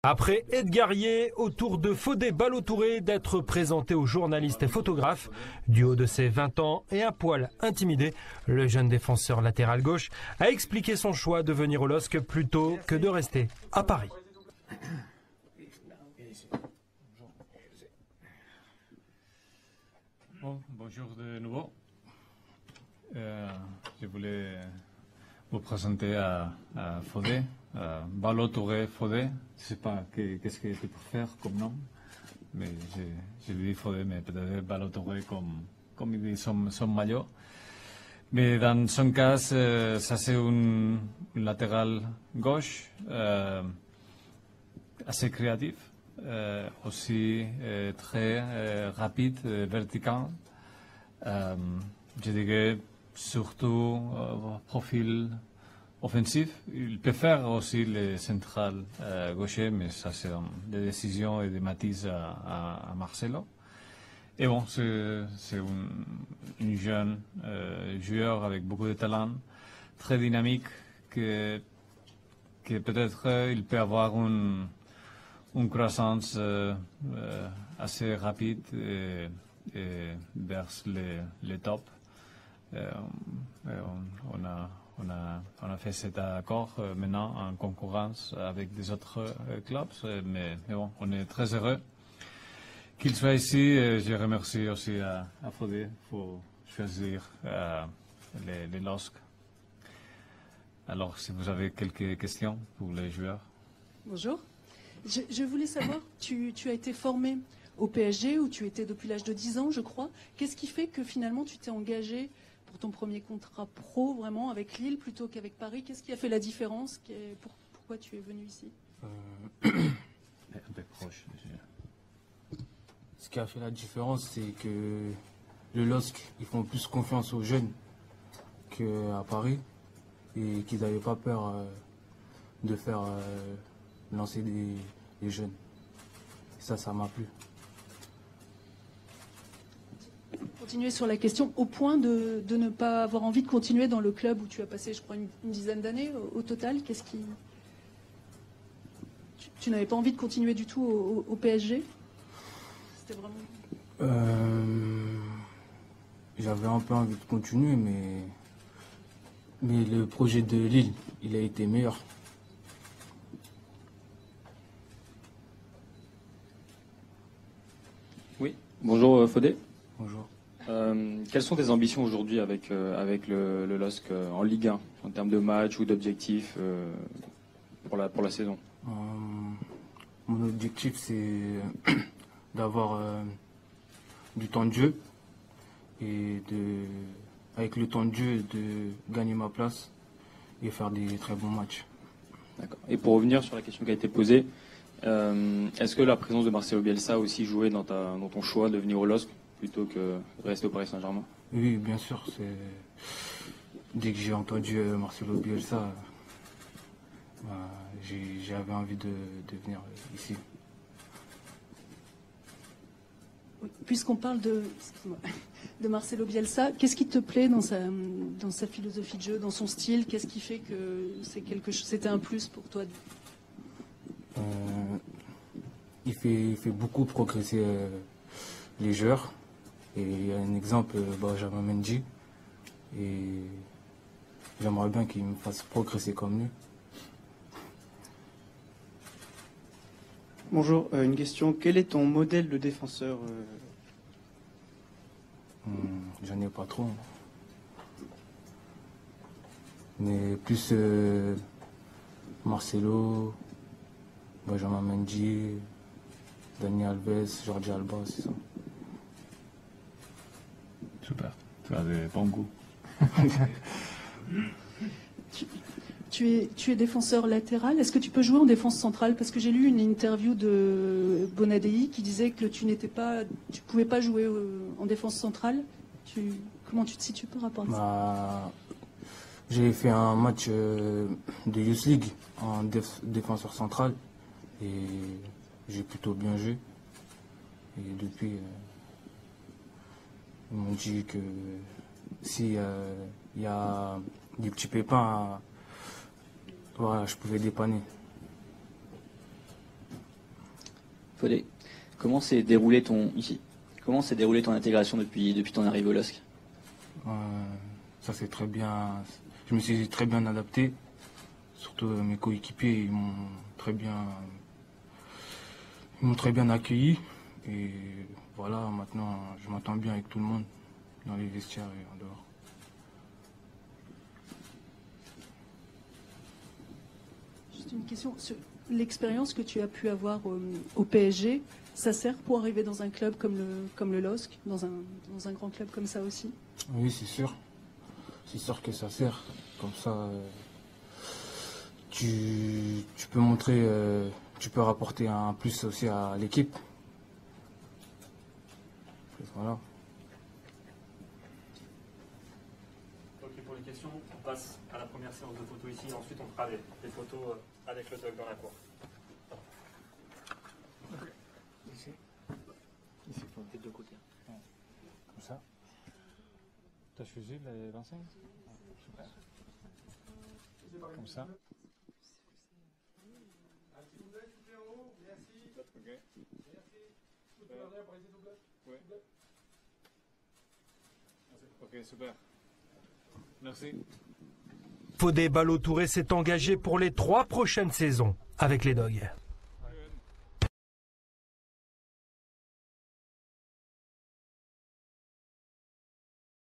Après Edgarié, au tour de Fodé Ballo-Touré d'être présenté aux journalistes et photographes. Du haut de ses 20 ans et un poil intimidé, le jeune défenseur latéral gauche a expliqué son choix de venir au LOSC plutôt que de rester à Paris. Bonjour de nouveau. Je voulais vous présenter à Fodé, Ballo-Touré Fodé. Je ne sais pas qu'est-ce que tu préfères comme nom, mais je lui dis Fodé, mais peut-être Ballo-Touré comme il dit son maillot. Mais dans son cas, ça c'est un latéral gauche assez créatif, aussi très rapide, vertical. Je dirais surtout profil offensif. Il peut faire aussi le central gaucher, mais ça c'est des décisions et des matices à Marcelo. Et bon, c'est une jeune joueur avec beaucoup de talent, très dynamique, que peut-être il peut avoir une croissance assez rapide et vers les top. On a fait cet accord maintenant en concurrence avec des autres clubs, mais bon, on est très heureux qu'il soit ici. Je remercie aussi à Fodé pour choisir les LOSC. Alors, si vous avez quelques questions pour les joueurs. Bonjour. Je voulais savoir, tu as été formé au PSG où tu étais depuis l'âge de 10 ans, je crois. Qu'est-ce qui fait que finalement tu t'es engagé pour ton premier contrat pro vraiment avec Lille plutôt qu'avec Paris? Qu'est-ce qui a fait la différence? Pourquoi tu es venu ici? Un peu proche. Ce qui a fait la différence, c'est que le LOSC, ils font plus confiance aux jeunes qu'à Paris et qu'ils n'avaient pas peur de faire lancer des jeunes. Et ça m'a plu. Continuer sur la question, au point de ne pas avoir envie de continuer dans le club où tu as passé, je crois, une dizaine d'années au total. Qu'est-ce qui... Tu n'avais pas envie de continuer du tout au PSG? C'était vraiment... J'avais un peu envie de continuer, mais le projet de Lille, il a été meilleur. Oui, bonjour Fodé. Bonjour. Quelles sont tes ambitions aujourd'hui avec le LOSC en Ligue 1, en termes de match ou d'objectifs pour la saison? Mon objectif, c'est d'avoir du temps de jeu et avec le temps de jeu, de gagner ma place et faire des très bons matchs. D'accord. Et pour revenir sur la question qui a été posée, est-ce que la présence de Marcelo Bielsa a aussi joué dans ton choix de venir au LOSC plutôt que de rester au Paris Saint-Germain? Oui, bien sûr. Dès que j'ai entendu Marcelo Bielsa, j'avais envie de venir ici. Puisqu'on parle de Marcelo Bielsa, qu'est-ce qui te plaît dans sa philosophie de jeu, dans son style? Qu'est-ce qui fait que c'était un plus pour toi? Il fait beaucoup progresser les joueurs. Et il y a un exemple, Benjamin Mendy. Et j'aimerais bien qu'il me fasse progresser comme lui. Bonjour, une question. Quel est ton modèle de défenseur? J'en ai pas trop. Mais plus Marcelo, Benjamin Mendy, Dani Alves, Jordi Alba, c'est ça. Super, tu as de bons goûts. Tu es défenseur latéral. Est-ce que tu peux jouer en défense centrale? Parce que j'ai lu une interview de Bonadei qui disait que tu pouvais pas jouer en défense centrale. Comment tu te situes par rapport à ça? J'ai fait un match de Youth League en défenseur central et j'ai plutôt bien joué. Et depuis, ils m'ont dit que s'il y a des petits pépins, voilà, je pouvais dépanner. Fodé, comment s'est déroulé ton intégration depuis ton arrivée au LOSC? Ça c'est très bien. Je me suis très bien adapté. Surtout mes coéquipiers, ils m'ont très bien accueilli. Et voilà, maintenant je m'entends bien avec tout le monde, dans les vestiaires et en dehors. Juste une question. L'expérience que tu as pu avoir au PSG, ça sert pour arriver dans un club comme le LOSC, dans un grand club comme ça aussi? Oui, c'est sûr. C'est sûr que ça sert. Comme ça, tu peux montrer, tu peux rapporter un plus aussi à l'équipe. Voilà. Ok, pour les questions, on passe à la première séance de photos ici, et ensuite on fera des photos avec le doc dans la cour. Ici. Ici, faut des deux côtés. Ouais. Comme ça. T'as choisi les 25? Super. Comme ça. Ok, super. Merci. Fodé Ballo-Touré s'est engagé pour les 3 prochaines saisons avec les Dogs.